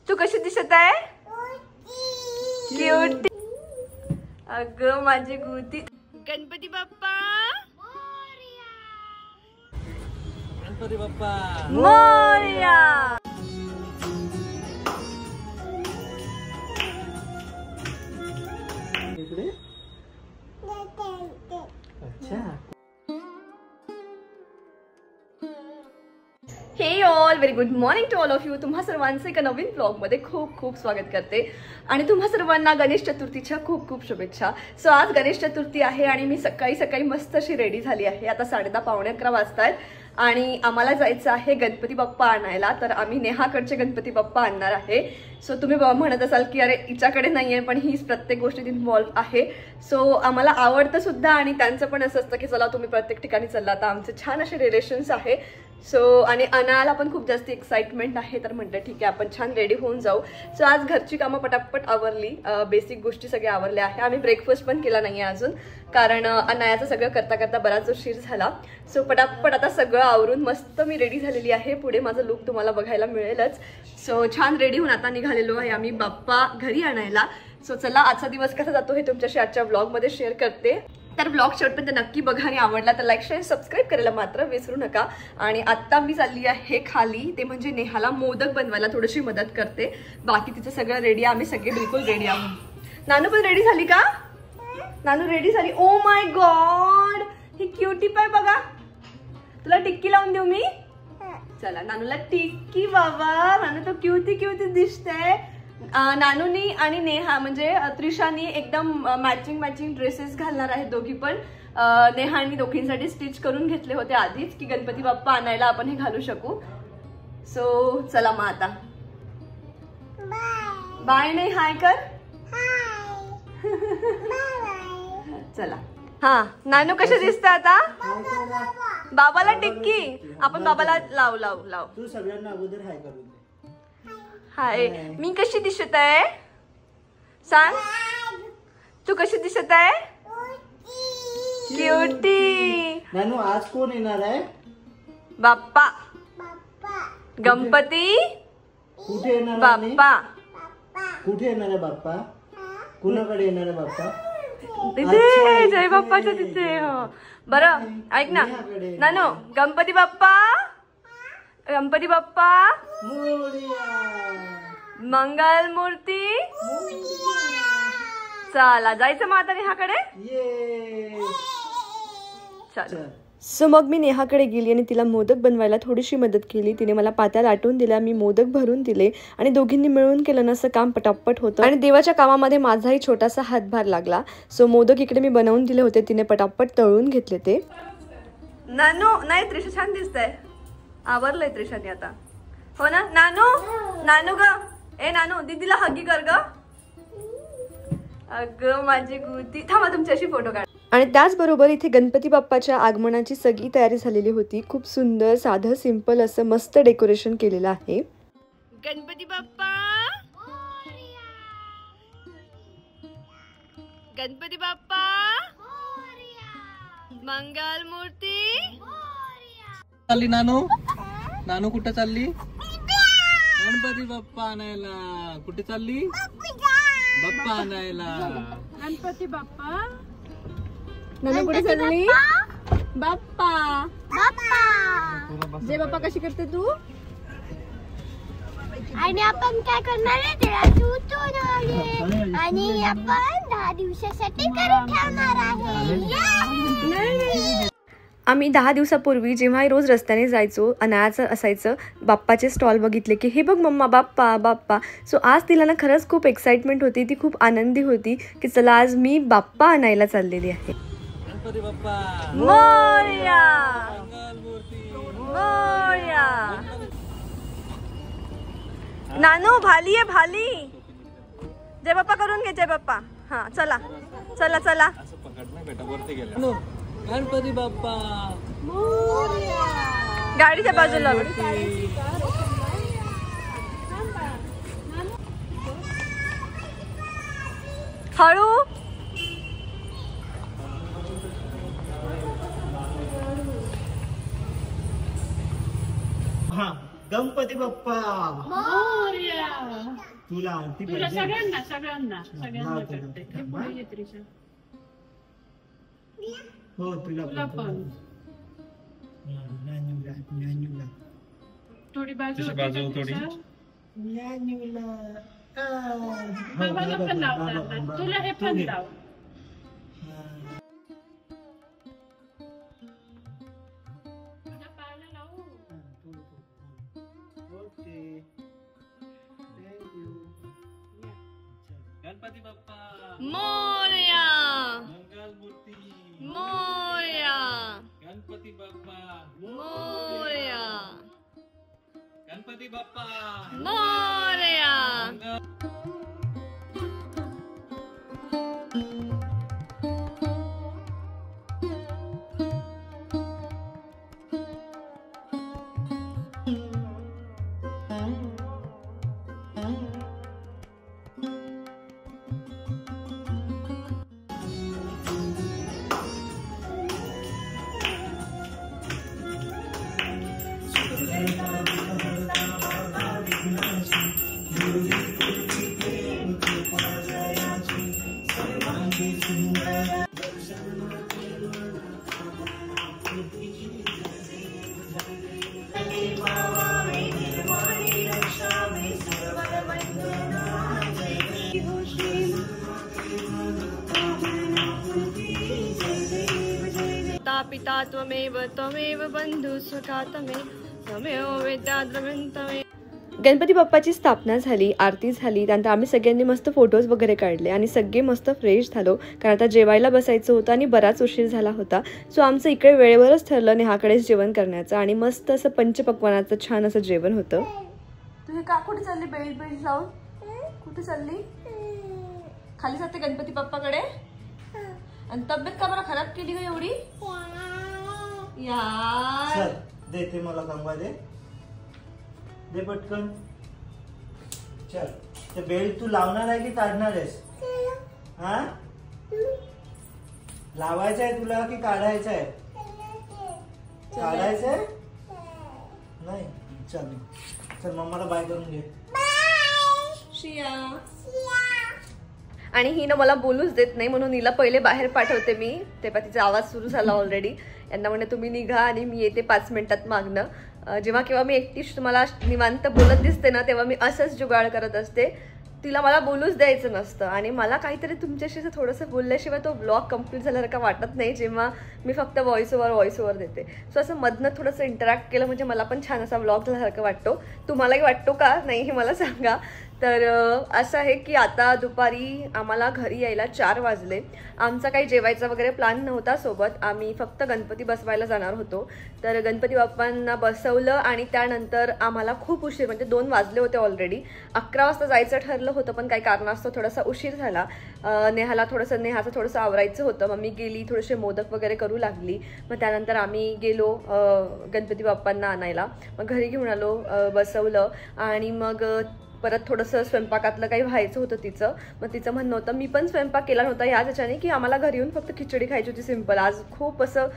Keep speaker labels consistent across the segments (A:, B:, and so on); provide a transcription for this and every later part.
A: तू कशी दिसत आहे? क्यूट. अगं माझी गुती. Ganpati Bappa
B: Ganpati Bappa
A: Morya. Hey all very good morning to all of you. तुम्हा सर्वांचे एका नवीन ब्लॉगमध्ये खूप खूप स्वागत करते आणि तुम्हा सर्वांना गणेश चतुर्थीच्या खूप खूप शुभेच्छा. सो आज गणेश चतुर्थी आहे आणि मी सकाळी मस्त अशी रेडी झाली आहे. आता 10:30 पावणे 11 वाजतायत आणि आम्हाला जायचं आहे गणपती बाप्पा आणायला. तर आम्ही नेहाकडचे गणपती बाप्पा आणणार आहे. सो तुम्ही म्हणत असाल की अरे हिच्याकडे नाहीये, पण हीच प्रत्येक गोष्टीत इन्व्हॉल्व आहे. सो आम्हाला आवडतं सुद्धा आणि त्यांचं पण असं असतं की चला तुम्ही प्रत्येक ठिकाणी चालला. आता आमचे छान असे रिलेशन्स आहे. सो आणि अनायाला पण खूप जास्त एक्साइटमेंट आहे. तर म्हटलं ठीक आहे आपण छान रेडी होऊन जाऊ. सो आज घरची कामं पटापट आवरली, बेसिक गोष्टी सगळ्या आवरल्या आहे. आम्ही ब्रेकफास्ट पण केला नाही आहे अजून, कारण अनायाचं सगळं करता करता बराच उशीर झाला. सो पटापट आता सगळं आवरून मस्त मी रेडी झालेली आहे. पुढे माझं लुक तुम्हाला बघायला मिळेलच. सो छान रेडी होऊन आता निघालेलो आहे आम्ही बाप्पा घरी आणायला. सो चला आजचा दिवस कसा जातो हे तुमच्याशी आजच्या ब्लॉगमध्ये शेअर करते. तर ब्लॉग शेवटपर्यंत नक्की बघा आणि आवडला तर लाईक शेअर सबस्क्राईब करायला मात्र विसरू नका. आणि आता मी चालली आहे खाली, ते म्हणजे नेहाला मोदक बनवायला थोडीशी मदत करते. बाकी तिचं सगळं रेडी आहे, आम्ही सगळे बिलकुल रेडी आहोत. नानू पण रेडी झाली का? नानू रेडी झाली. Oh my God he cutie पाय बघा. तुला टिक्की लावून देऊ मी? चला नानूला टिक्की बाबा. नानू तो क्यूटी दिसते. नानूनी आणि नेहा म्हणजे त्रिशानी एकदम मॅचिंग ड्रेसेस घालणार आहेत दोघी पण. नेहानी दोघींसाठी स्टिच करून घेतले होते आधीच की गणपती बाप्पा आणायला आपण हे घालू शकू. सो चला मग आता बाय नाही हाय कर. चला. हा नानू कसे दिसत आता? बाबाला टिक्की. आपण बाबाला लाव लाव लाव.
B: तू सगळ्यांना अगोदर हाय करून दे.
A: हाय. मी कशी दिसत आहे सांग? तू कशी दिसत आहे? क्यूटी.
B: नानू आज कोण येणार आहे?
A: बाप्पा. गणपती
B: कुठे येणार?
A: बाप्पा
B: कुठे येणार आहे बाप्पा? कुणाकडे येणार आहे बाप्पा?
A: तिथे जय बाप्पाच्या तिथे. हो बरं ऐक ना नानू. गणपती बाप्पा गणपती बाप्पा मंगल मूर्ती. चला जायचं मग आता नेहाकडे. चल. सो मग मी नेहाकडे गेली आणि तिला मोदक बनवायला थोडीशी मदत केली. तिने मला पात्या लाटून दिल्या, मी मोदक भरून दिले आणि दोघींनी मिळून केलं ना असं काम पटापट होतं. आणि देवाच्या कामामध्ये माझाही छोटासा हातभार लागला. सो मोदक इकडे मी बनवून दिले होते, तिने पटापट तळून घेतले ते. नानू नाही त्रिशा छान दिसतंय. आवरलंय त्रिशाने आता. हो ना नानू? नानू ग ए नानू दीदीला हगी कर ग. अगं माझी गुती. थांबा तुमच्याशी फोटो काढ. आणि त्याचबरोबर इथे गणपती बाप्पाच्या आगमनाची सगळी तयारी झालेली होती. खूप सुंदर साधं सिंपल असं मस्त डेकोरेशन केलेलं आहे. गणपती बाप्पा गणपती बाप्पा मंगल मूर्ती.
B: चालली नानू? नानू कुठे चालली? गणपती बाप्पा आणायला. कुठे चालली? बाप्पा आणायला.
A: गणपती बाप्पा. नानू कुठे चालली? बाप्पा. जय बाप्पा कशी करते तू?
C: आणि आपण काय करणार आहे त्याला चुचवणार आणि आपण 10 दिवसासाठी करून ठेवणार आहे.
A: आम्ही 10 दिवसापूर्वी जेव्हा रोज रस्त्याने जायचो अनायाचं असायचं बाप्पाचे स्टॉल बघितले की हे बघ मम्मा बाप्पा बाप्पा. सो आज तिला ना खरंच खूप एक्साइटमेंट होती. ती खूप आनंदी होती की चला आज मी बाप्पा आणायला चाललेली आहे.
B: गणपती बाप्पा
A: मोरया मोरया. नानू भाली आहे भाली. जय बाप्पा करून घे जय बाप्पा. हा चला चला चला.
B: असं पकड नाही बेटा वरती गेला. गणपती बाप्पा
A: गाडीच्या बाजूला. हळू.
B: गणपती बाप्पा मोरया. तुला आरती
D: तुला
B: पाहिजे?
D: सगळ्यांना सगळ्यांना
B: हा,
D: सगळ्यांना
B: तुला.
D: करते. हे पुढे ये त्रिशा.
B: हो तुला
D: तुला पण.
B: ज्ञानूला
D: थोडी बाजू
E: तुझी बाजू
D: होती का
E: थोडी.
D: त्रिशा?
B: ज्ञानूला
D: बाबाला पण लावणार ना. तुला हे पण लाव. तुझ्या पायाला लावू.
B: Okay thank you.
E: गणपती बाप्पा
A: मोरया
E: मंगल मूर्ती
A: मोरया
E: गणपती बाप्पा
A: मोरया
E: गणपती बाप्पा
A: मोरया. पिता त्वमेव त्वमेव बंधु सखा त्वमेव वेद्या द्रविण. गणपती बाप्पाची स्थापना झाली, आरती झाली, त्यानंतर आम्ही सगळ्यांनी मस्त फोटोज वगैरे काढले आणि सगळे मस्त फ्रेश झालो, कारण आता जेवायला बसायचं होतं आणि बराच उशीर झाला होता. सो आमचं इकडे वेळेवरच ठरलं नेहाकडेच जेवण करण्याचं आणि मस्त असं पंचपक्वानाचं छान असं जेवण होतं. तू हे का कुठे चालली बेल्ट बेल्ट लावून? कुठे चालली? खाली जाते गणपती बाप्पाकडे? आणि तब्येत का बरं खराब केली ग एवढी यार?
B: चल देते मला कंगवा दे पटकन. चल ते बेल्ट तू लावणार आहे की काढणार आहेस? हा लावायचं आहे तुला की काढायचं आहे? काढायचं आहे नाही. चल चल मम्माला बाय करून घे.
A: शिया. आणि ही ना मला बोलूच देत नाही, म्हणून हिला पहिले बाहेर पाठवते मी. तेव्हा तिचा आवाज सुरू झाला ऑलरेडी. यांना म्हणते तुम्ही निघा आणि मी येते 5 मिनिटात मागणं. जेव्हा केव्हा मी एकटीच तुम्हाला निवांत बोलत दिसते ना, तेव्हा मी असंच जुगाड करत असते. तिला मला बोलूच द्यायचं नसतं आणि मला काहीतरी तुमच्याशी असं थोडंसं बोलल्याशिवाय तो ब्लॉग कम्प्लीट झाल्यासारखं वाटत नाही, जेव्हा मी फक्त व्हॉइस ओव्हर देते. सो असं मधनं थोडंसं इंटरॅक्ट केलं म्हणजे मला पण छान असा ब्लॉग झाल्यासारखं वाटतो. तुम्हालाही वाटतो का नाही हे मला सांगा. तर असं आहे की आता दुपारी आम्हाला घरी यायला 4 वाजले. आमचा काही जेवायचा वगैरे प्लॅन नव्हता सोबत, आम्ही फक्त गणपती बसवायला जाणार होतो. तर गणपती बाप्पांना बसवलं आणि त्यानंतर आम्हाला खूप उशीर, म्हणजे 2 वाजले होते ऑलरेडी. 11 वाजता जायचं ठरलं होतं, पण काही कारणास्तव थोडासा उशीर झाला. नेहाचं थोडंसं आवरायचं होतं. मग मी गेली, थोडेसे मोदक वगैरे करू लागली. मग त्यानंतर आम्ही गेलो गणपती बाप्पांना आणायला. मग घरी घेऊन आलो, बसवलं आणि मग परत थोडंसं स्वयंपाकातलं काही व्हायचं होतं तिचं. मग तिचं म्हणणं होतं मी पण स्वयंपाक केला नव्हता ह्याच ह्याच्याने की आम्हाला घरी येऊन फक्त खिचडी खायची होती सिंपल. आज खूप असं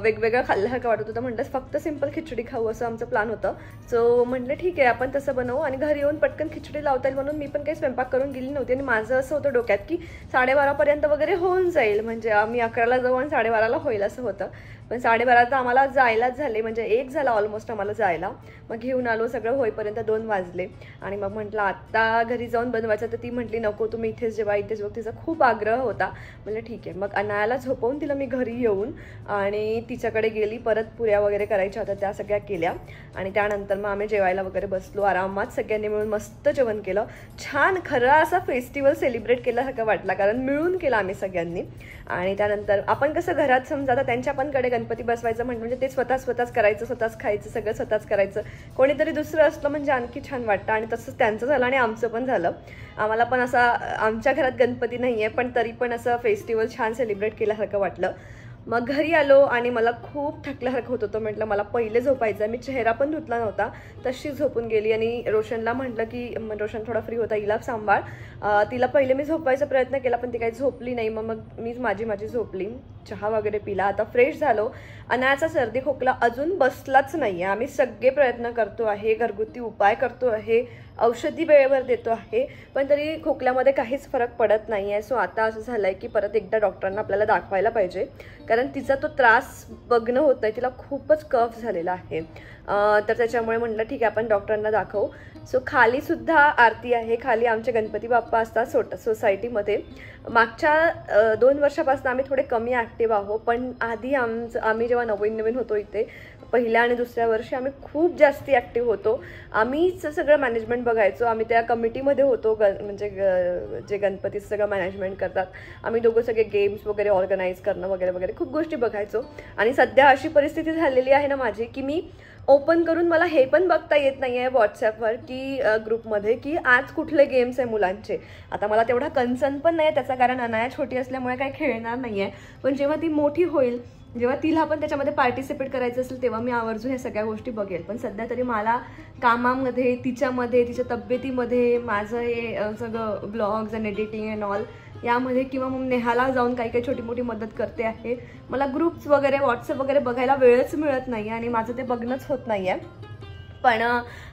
A: वेगवेगळं खाल्ल्यासारखं वाटत होतं. म्हटलं फक्त सिंपल खिचडी खाऊ असं आमचं प्लॅन होतं. सो म्हटलं ठीक आहे आपण तसं बनवू आणि घरी येऊन पटकन खिचडी लावता येईल म्हणून मी पण काही स्वयंपाक करून गेली नव्हती. आणि माझं असं होतं डोक्यात की 12:30पर्यंत वगैरे होऊन जाईल, म्हणजे आम्ही 11ला जाऊ आणि 12:30ला होईल असं होतं. पण 12:30 तर आम्हाला जायलाच झाले, म्हणजे 1 झाला ऑलमोस्ट आम्हाला जायला. मग घेऊन आलो, सगळं होईपर्यंत 2 वाजले. आणि मग म्हटलं आत्ता घरी जाऊन बनवायचं, तर ती म्हटली नको तुम्ही इथेच जेव्हा इथेच बघ. तिचा खूप आग्रह होता. म्हटलं ठीक आहे. मग अनायाला झोपवून तिला मी घरी येऊन आणि तिच्याकडे गेली. परत पुऱ्या वगैरे करायच्या होत्या त्या सगळ्या केल्या आणि त्यानंतर मग आम्ही जेवायला वगैरे बसलो. आरामात सगळ्यांनी मिळून मस्त जेवण केलं. छान खरा असा फेस्टिवल सेलिब्रेट केल्यासारखं वाटला, कारण मिळून केला आम्ही सगळ्यांनी. आणि त्यानंतर आपण कसं घरात समजा आता त्यांच्या पण कडे गणपती बसवायचं म्हणजे ते स्वतःच करायचं, स्वतःच खायचं, सगळं स्वतःच करायचं. कोणीतरी दुसरं असलं म्हणजे आणखी छान वाटतं. आणि तसंच त्यांचं झालं आणि आमचं पण झालं. आम्हाला पण असा आमच्या घरात गणपती नाही आहे, पण तरी पण असं फेस्टिवल छान सेलिब्रेट केल्यासारखं वाटलं. मग घरी आलो आणि मला खूप थकल्यासारखं होत होतं. म्हटलं मला पहिले झोपायचं. मी चेहरा पण धुतला नव्हता, तशी झोपून गेली. आणि रोशनला म्हटलं की रोशन थोडा फ्री होता, हिला सांभाळ. तिला पहिले मी झोपायचा प्रयत्न केला पण ती काही झोपली नाही. मग मीच माझी झोपली. चहा वगैरे पिला, आता फ्रेश झालो. अनायाचा सर्दी खोकला अजून बसलाच नाही आहे. आम्ही सगळे प्रयत्न करतो आहे, घरगुती उपाय करतो आहे, औषधी वेळेवर देतो आहे, पण तरी खोकल्यामध्ये काहीच फरक पडत नाही आहे. सो आता असं झालं आहे की परत एकदा डॉक्टरांना आपल्याला दाखवायला पाहिजे, कारण तिचा तो त्रास बघणं होत नाही, तिला खूपच कफ झालेला आहे. तर त्याच्यामुळे म्हटलं ठीक आहे आपण डॉक्टरांना दाखवू. सो खाली सुद्धा आरती आहे. खाली आमचे गणपती बाप्पा असतात सोसायटीमध्ये. मागच्या 2 वर्षापासून आम्ही थोडे कमी ॲक्टिव्ह आहोत, पण आधी आम्ही जेव्हा नवीन होतो इथे पहिल्या आणि दुसऱ्या वर्षी आम्ही खूप जास्ती ॲक्टिव्ह होतो. आम्हीच सगळं मॅनेजमेंट बघायचो. आम्ही त्या कमिटीमध्ये होतो, म्हणजे जे गणपतीचं सगळं मॅनेजमेंट करतात. आम्ही दोघं सगळे गेम्स वगैरे ऑर्गनाईज करणं वगैरे खूप गोष्टी बघायचो. आणि सध्या अशी परिस्थिती झालेली आहे ना माझी की मी ओपन करून मला हे पण बघता येत नाही आहे व्हॉट्सॲपवर की ग्रुपमध्ये की आज कुठले गेम्स आहे मुलांचे. आता मला तेवढा कन्सर्न पण नाही आहे त्याचा, कारण अनाया छोटी असल्यामुळे काही खेळणार नाही आहे. पण जेव्हा ती मोठी होईल, जेव्हा तिला पण त्याच्यामध्ये पार्टिसिपेट करायचं असेल, तेव्हा मी आवर्जून ह्या सगळ्या गोष्टी बघेल. पण सध्या तरी मला कामामध्ये, तिच्यामध्ये, तिच्या तब्येतीमध्ये, माझं हे सगळं blogs and editing and all यामध्ये, किंवा मग नेहाला जाऊन काही छोटी मोठी मदत करते आहे. मला ग्रुप्स वगैरे व्हॉट्सअप वगैरे बघायला वेळच मिळत नाही आणि माझं ते बघणंच होत नाही आहे. पण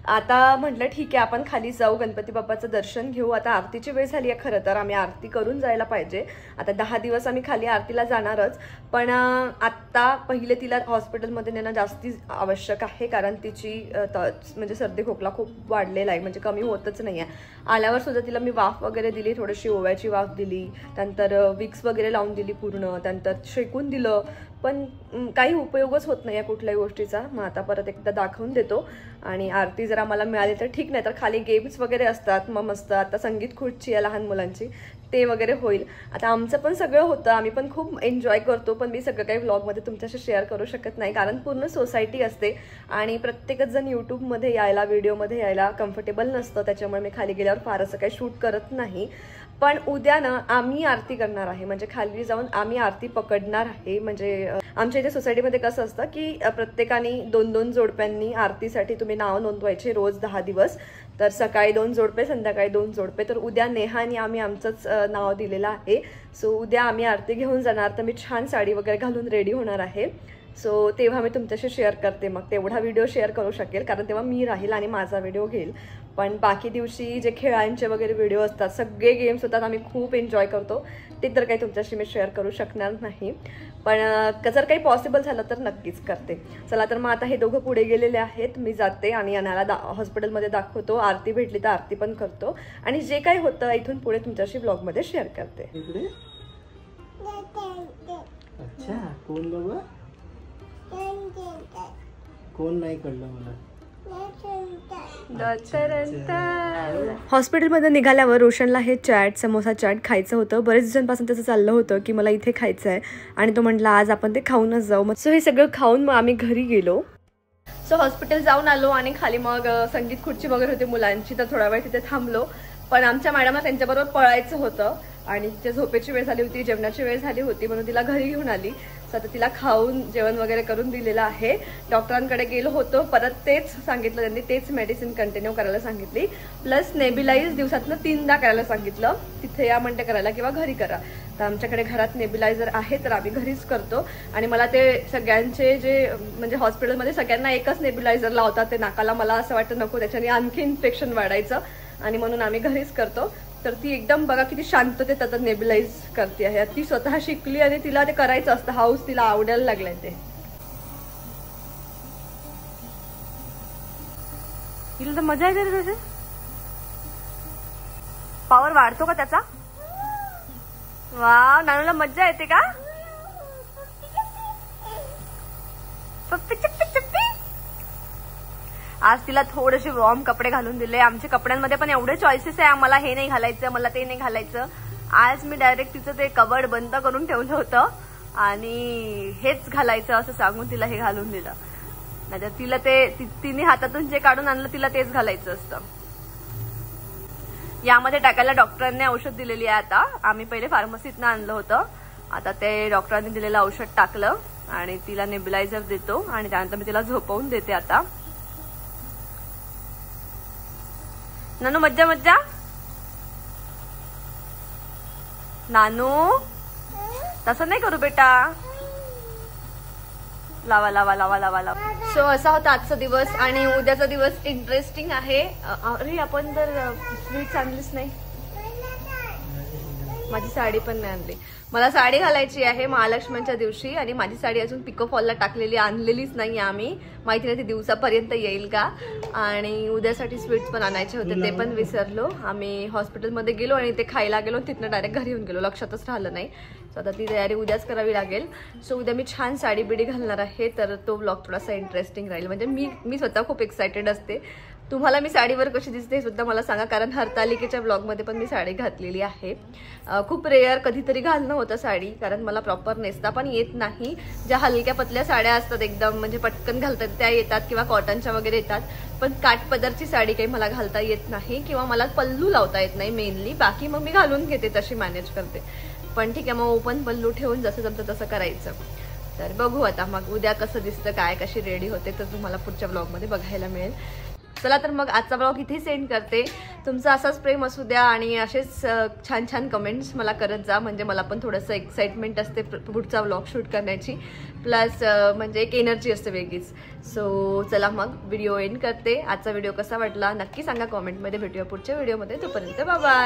A: आता म्हटलं ठीक आहे आपण खाली जाऊ, गणपती बाप्पाचं दर्शन घेऊ. आता आरतीची वेळ झाली आहे. खरं तर आम्ही आरती करून जायला पाहिजे. आता 10 दिवस आम्ही खाली आरतीला जाणारच, पण आत्ता पहिले तिला हॉस्पिटलमध्ये नेणं जास्ती आवश्यक आहे, कारण तिची म्हणजे सर्दी खोकला खूप वाढलेला आहे, म्हणजे कमी होतच नाही आहे. आल्यावर सुद्धा तिला मी वाफ वगैरे दिली, थोडीशी ओव्याची वाफ दिली, त्यानंतर विक्स वगैरे लावून दिली पूर्ण, त्यानंतर शेकून दिलं, पण काही उपयोगच होत नाही आहे कुठल्याही गोष्टीचा. मग आता परत एकदा दाखवून देतो. आणि आरती जर आम्हाला मिळाली तर ठीक, नाही तर खाली गेम्स वगैरे असतात मग मस्त. आता संगीत खुर्ची आहे लहान मुलांची, ते वगैरे होईल. आता आमचं पण सगळं होतं, आम्ही पण खूप एन्जॉय करतो, पण मी सगळं काही व्लॉगमध्ये तुमच्याशी शेअर करू शकत नाही, कारण पूर्ण सोसायटी असते आणि प्रत्येकच जण यूट्यूबमध्ये यायला, व्हिडिओमध्ये यायला कम्फर्टेबल नसतं. त्याच्यामुळे मी खाली गेल्यावर फार असं काही शूट करत नाही. पण उद्या ना आम्ही आरती करणार आहे, म्हणजे खाली जाऊन आम्ही आरती पकडणार आहे. म्हणजे आमच्या इथे सोसायटीमध्ये कसं असतं की प्रत्येकाने 2-2 जोडप्यांनी आरतीसाठी तुम्ही नाव नोंदवायचे रोज 10 दिवस. तर सकाळी 2 जोडपे, संध्याकाळी 2 जोडपे. तर उद्या नेहानी आम्ही आमचंच नाव दिलेलं आहे. सो उद्या आम्ही आरती घेऊन जाणार. तर मी छान साडी वगैरे घालून रेडी होणार आहे. सो तेव्हा मी तुमच्याशी शेअर करते, मग तेवढा व्हिडिओ शेअर करू शकेल, कारण तेव्हा मी राहील आणि माझा व्हिडिओ घेईल. पण बाकी दिवशी जे खेळांचे वगैरे व्हिडिओ असतात, सगळे गेम्स होतात, आम्ही खूप एन्जॉय करतो, ते तर काही तुमच्याशी मी शेअर करू शकणार नाही. पण जर काही पॉसिबल झालं तर नक्कीच करते. चला तर मग आता हे दोघं पुढे गेलेले आहेत, मी जाते आणि अनाला हॉस्पिटलमध्ये दाखवतो. आरती भेटली तर आरती पण करतो आणि जे काही होतं इथून पुढे तुमच्याशी ब्लॉगमध्ये शेअर करते.
B: अच्छा, कोण बाबा? कोण नाही कळलं मला.
A: हॉस्पिटलमध्ये निघाल्यावर रोशनला हे चाट, समोसा चाट खायचं होतं. बरेच दिवसांपासून त्याचं चाललं होतं की मला इथे खायचं आहे आणि तो म्हटला आज आपण ते खाऊनच जाऊ. मग सो हे सगळं खाऊन मग आम्ही घरी गेलो. सो हॉस्पिटल जाऊन आलो आणि खाली मग संगीत खुर्ची वगैरे होती मुलांची, तर थोडा वेळ तिथे थांबलो. पण आमच्या मॅडमला त्यांच्याबरोबर पळायचं होतं आणि तिच्या झोपेची वेळ झाली होती, जेवणाची वेळ झाली होती, म्हणून तिला घरी घेऊन आली. सो आता तिला खाऊन जेवण वगैरे करून दिलेलं आहे. डॉक्टरांकडे गेलो होतो, परत तेच सांगितलं त्यांनी, तेच मेडिसिन कंटिन्यू करायला सांगितली, प्लस नेब्युलाइज दिवसातनं 3दा करायला सांगितलं. तिथे या म्हणते करायला किंवा घरी करा. तर आमच्याकडे घरात नेब्युलायझर आहे, तर आम्ही घरीच करतो. आणि मला ते सगळ्यांचे जे म्हणजे हॉस्पिटलमध्ये सगळ्यांना एकच नेब्युलायझर लावतात, ते नाकाला मला असं वाटतं नको, त्याच्याने आणखी इन्फेक्शन वाढायचं, आणि म्हणून आम्ही घरीच करतो. तर ती एकदम बघा किती शांततेत आता नेब्युलाइज करते आहे. ती स्वतः शिकली आणि तिला ते करायचं असतं, हाऊस तिला आवडायला लागलंय ते. तिला तर मजा येते त्याचे. पॉवर वाढतो का त्याचा? वा, नानूला मज्जा येते का? आज तिला थोडेसे वॉर्म कपडे घालून दिले. आमच्या कपड्यांमध्ये पण एवढे चॉईसेस आहे, आम्हाला हे नाही घालायचं, मला ते नाही घालायचं. आज मी डायरेक्ट तिचं ते कबर्ड बंद करून ठेवलं होतं आणि हेच घालायचं असं सांगून तिला हे घालून दिलं. नाहीतर तिला ते तिने हातातून जे काढून आणलं तिला तेच घालायचं असतं. यामध्ये टाकायला डॉक्टरांनी औषध दिलेली आहे. आता आम्ही पहिले फार्मसीतनं आणलं होतं, आता ते डॉक्टरांनी दिलेलं औषध टाकलं आणि तिला नेब्युलायझर देतो आणि त्यानंतर मी तिला झोपवून देते. आता नानू मज्जा मज्जा. नानू तसं नाही करू बेटा. लावा लावा लावा लावा लावा. सो असा होता आजचा दिवस आणि उद्याचा दिवस इंटरेस्टिंग आहे. अरे आपण तर स्वीट्स आणलीच नाही. माझी साडी पण नाही आणली. मला साडी घालायची आहे महालक्ष्मीच्या दिवशी आणि माझी साडी अजून पिको फॉलला टाकलेली आणलेलीच नाही आम्ही. माहिती नाही ती दिवसापर्यंत येईल का. आणि उद्यासाठी स्वीट्स पण आणायचे होते ते पण विसरलो. आम्ही हॉस्पिटलमध्ये गेलो आणि ते खायला गेलो, तिथनं डायरेक्ट घरी येऊन गेलो, लक्षातच राहिलं नाही. सो आता ती तयारी उद्याच करावी लागेल. सो उद्या मी छान साडी बिडी घालणार आहे, तर तो व्लॉग थोडासा इंटरेस्टिंग राहील. म्हणजे मी स्वतः खूप एक्सायटेड असते. तुम्हाला मी साडीवर कशी दिसते हे सुद्धा मला सांगा, कारण हरतालिकेच्या ब्लॉगमध्ये पण मी साडी घातलेली आहे. खूप रेअर कधीतरी घालणं होतं साडी, कारण मला प्रॉपर नेसता पण येत नाही. ज्या हलक्या पतल्या साड्या असतात एकदम म्हणजे पटकन घालतात त्या येतात, किंवा कॉटनच्या वगैरे येतात, पण काठपदरची साडी काही मला घालता येत नाही, किंवा मला पल्लू लावता येत नाही मेनली. बाकी मग मी घालून घेते, तशी मॅनेज करते. पण ठीक आहे, मग ओपन पल्लू ठेवून जसं जमतं तसं करायचं. तर बघू आता मग उद्या कसं दिसतं, काय कशी रेडी होते, तर तुम्हाला पुढच्या ब्लॉगमध्ये बघायला मिळेल. चला तर मग आजचा ब्लॉग इथे सेंड करते. तुमचं असाच प्रेम असू द्या आणि असेच छान छान कमेंट्स मला करत जा, म्हणजे मला पण थोडंसं एक्साइटमेंट असते पुढचा ब्लॉग शूट करण्याची, प्लस म्हणजे एक एनर्जी असते वेगळीच. सो चला मग व्हिडिओ एंड करते. आजचा व्हिडिओ कसा वाटला नक्की सांगा कॉमेंटमध्ये. भेटूया पुढच्या व्हिडिओमध्ये, तोपर्यंत बाय बाय.